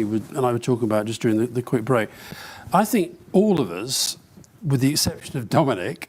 and I were talking about just during the quick break, I think all of us, with the exception of Dominic,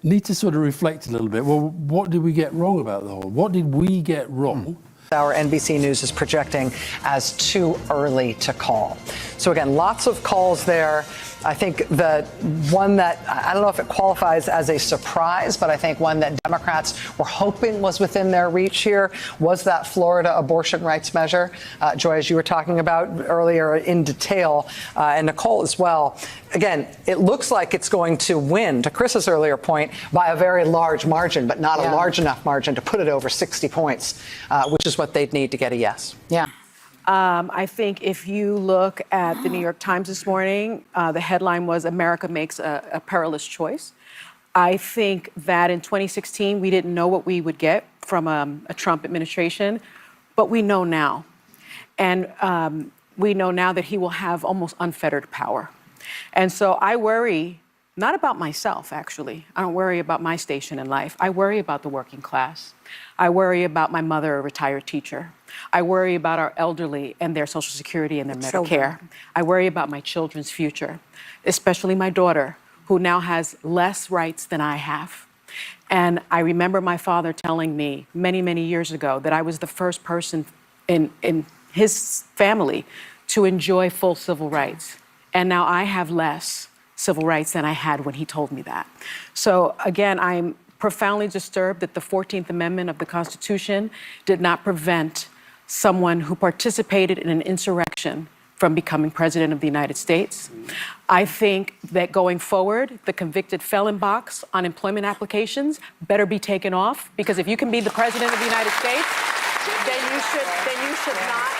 need to sort of reflect a little bit. Well, what did we get wrong about the whole? What did we get wrong? Our NBC News is projecting as too early to call. So again, lots of calls there. I think the one that, I don't know if it qualifies as a surprise, but I think one that Democrats were hoping was within their reach here was that Florida abortion rights measure. Joy, as you were talking about earlier in detail, and Nicole as well. Again, it looks like it's going to win, to Chris's earlier point, by a very large margin, but not a large enough margin to put it over 60 points, which is what they'd need to get a yes. Yeah. I think if you look at the New York Times this morning, the headline was America makes a perilous choice. I think that in 2016, we didn't know what we would get from a Trump administration, but we know now. And we know now that he will have almost unfettered power. And so I worry not about myself, actually. I don't worry about my station in life. I worry about the working class. I worry about my mother, a retired teacher. I worry about our elderly and their Social Security and their Medicare. I worry about my children's future, especially my daughter, who now has less rights than I have. And I remember my father telling me many, many years ago that I was the first person in his family to enjoy full civil rights. And now I have less civil rights than I had when he told me that. So again, I'm profoundly disturbed that the 14th Amendment of the Constitution did not prevent someone who participated in an insurrection from becoming president of the United States. I think that going forward, the convicted felon box on employment applications better be taken off, because if you can be the president of the United States, then you should not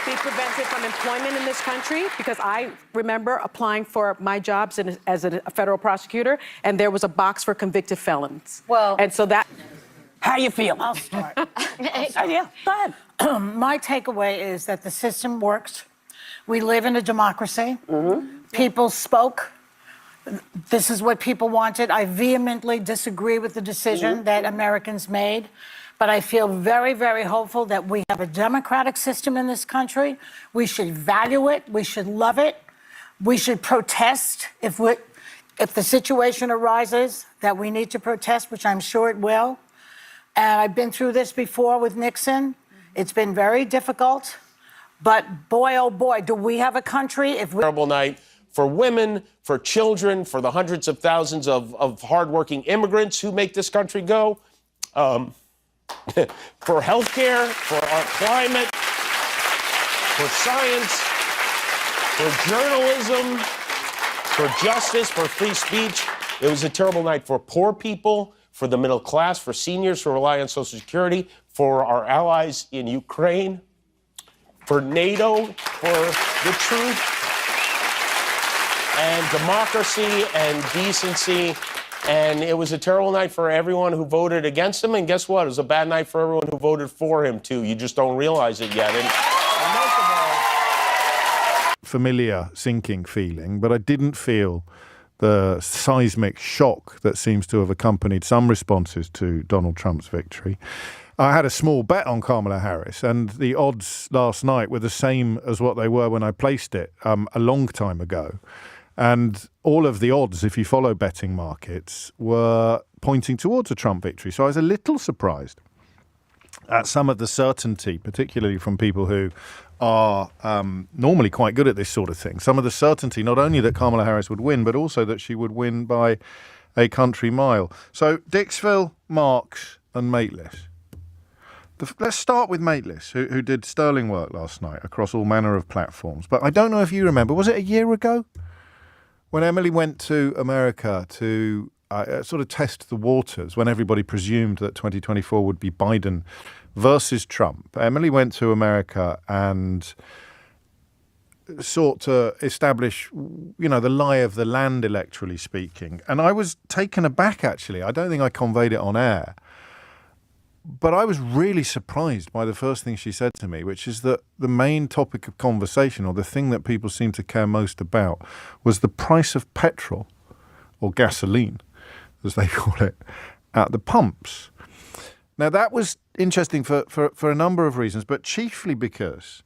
be prevented from employment in this country, because I remember applying for my jobs as a federal prosecutor, and there was a box for convicted felons. Well, and so that. How you feel? I'll start. Yeah, go ahead. My takeaway is that the system works. We live in a democracy. People spoke. This is what people wanted. I vehemently disagree with the decision that Americans made. But I feel very, very hopeful that we have a democratic system in this country. We should value it. We should love it. We should protest if the situation arises that we need to protest, which I'm sure it will. And I've been through this before with Nixon. It's been very difficult. But boy, oh boy, do we have a country if we... Terrible night for women, for children, for the hundreds of thousands of hardworking immigrants who make this country go. For healthcare, for our climate, for science, for journalism, for justice, for free speech. It was a terrible night for poor people, for the middle class, for seniors who rely on Social Security, for our allies in Ukraine, for NATO, for the truth and democracy and decency. And it was a terrible night for everyone who voted against him. And guess what? It was a bad night for everyone who voted for him, too. You just don't realize it yet. And most of all... Familiar, sinking feeling, but I didn't feel the seismic shock that seems to have accompanied some responses to Donald Trump's victory. I had a small bet on Kamala Harris, and the odds last night were the same as what they were when I placed it a long time ago. And all of the odds, if you follow betting markets, were pointing towards a Trump victory. So I was a little surprised at some of the certainty, particularly from people who are normally quite good at this sort of thing. Some of the certainty, not only that Kamala Harris would win, but also that she would win by a country mile. So Dixville, Marks and Mateless. Let's start with Mateless, who did sterling work last night across all manner of platforms. But I don't know if you remember, was it a year ago? When Emily went to America to sort of test the waters, when everybody presumed that 2024 would be Biden versus Trump, Emily went to America and sought to establish, the lie of the land, electorally speaking. And I was taken aback, actually. I don't think I conveyed it on air. But I was really surprised by the first thing she said to me, which is that the main topic of conversation, or the thing that people seem to care most about, was the price of petrol, or gasoline, as they call it, at the pumps. Now, that was interesting for a number of reasons, but chiefly because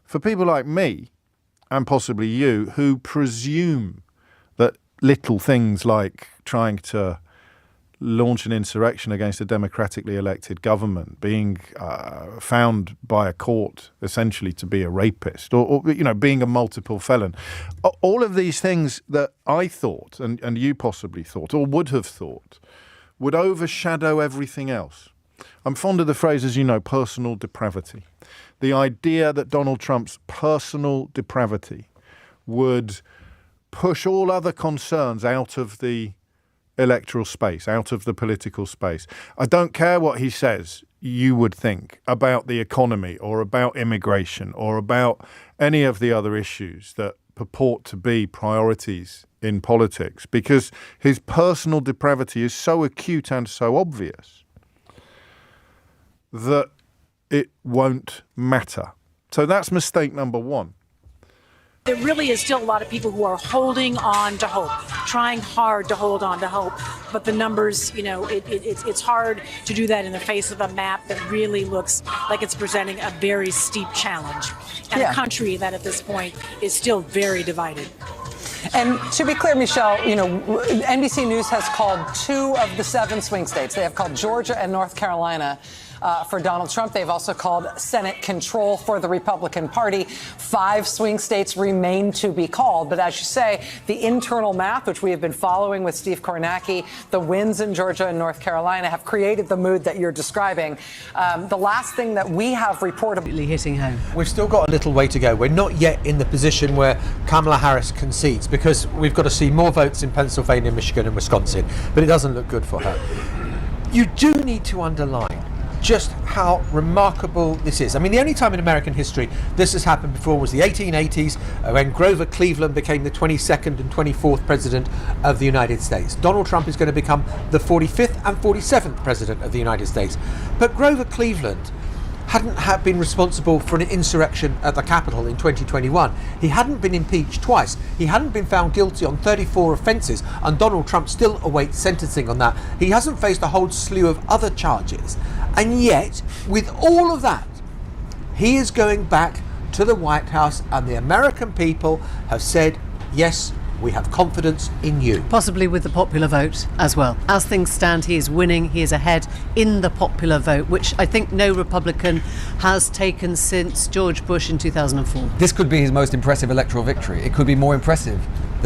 for people like me, and possibly you, who presume that little things like trying to launch an insurrection against a democratically elected government, being found by a court essentially to be a rapist, or being a multiple felon, all of these things that I thought, and you possibly thought, or would have thought, would overshadow everything else. I'm fond of the phrase, as you know, personal depravity. The idea that Donald Trump's personal depravity would push all other concerns out of the electoral space, out of the political space. I don't care what he says you would think about the economy or about immigration or about any of the other issues that purport to be priorities in politics, because his personal depravity is so acute and so obvious that it won't matter. So that's mistake number one. There really is still a lot of people who are holding on to hope, trying hard to hold on to hope. But the numbers, it's hard to do that in the face of a map that really looks like it's presenting a very steep challenge. And a country that at this point is still very divided. And to be clear, Michelle, NBC News has called 2 of the 7 swing states. They have called Georgia and North Carolina for Donald Trump. They've also called Senate control for the Republican Party. 5 swing states remain to be called. But as you say, the internal math, which we have been following with Steve Kornacki, the wins in Georgia and North Carolina have created the mood that you're describing. The last thing that we have reportedly hitting home. We've still got a little way to go. We're not yet in the position where Kamala Harris concedes, because we've got to see more votes in Pennsylvania, Michigan and Wisconsin. But it doesn't look good for her. You do need to underline just how remarkable this is. I mean, the only time in American history this has happened before was the 1880s, when Grover Cleveland became the 22nd and 24th president of the United States. Donald Trump is going to become the 45th and 47th president of the United States. But Grover Cleveland hadn't been responsible for an insurrection at the Capitol in 2021. He hadn't been impeached twice. He hadn't been found guilty on 34 offences, and Donald Trump still awaits sentencing on that. He hasn't faced a whole slew of other charges. And yet, with all of that, he is going back to the White House, and the American people have said, yes, we have confidence in you. Possibly with the popular vote as well. As things stand, he is winning. He is ahead in the popular vote, which I think no Republican has taken since George Bush in 2004. This could be his most impressive electoral victory. It could be more impressive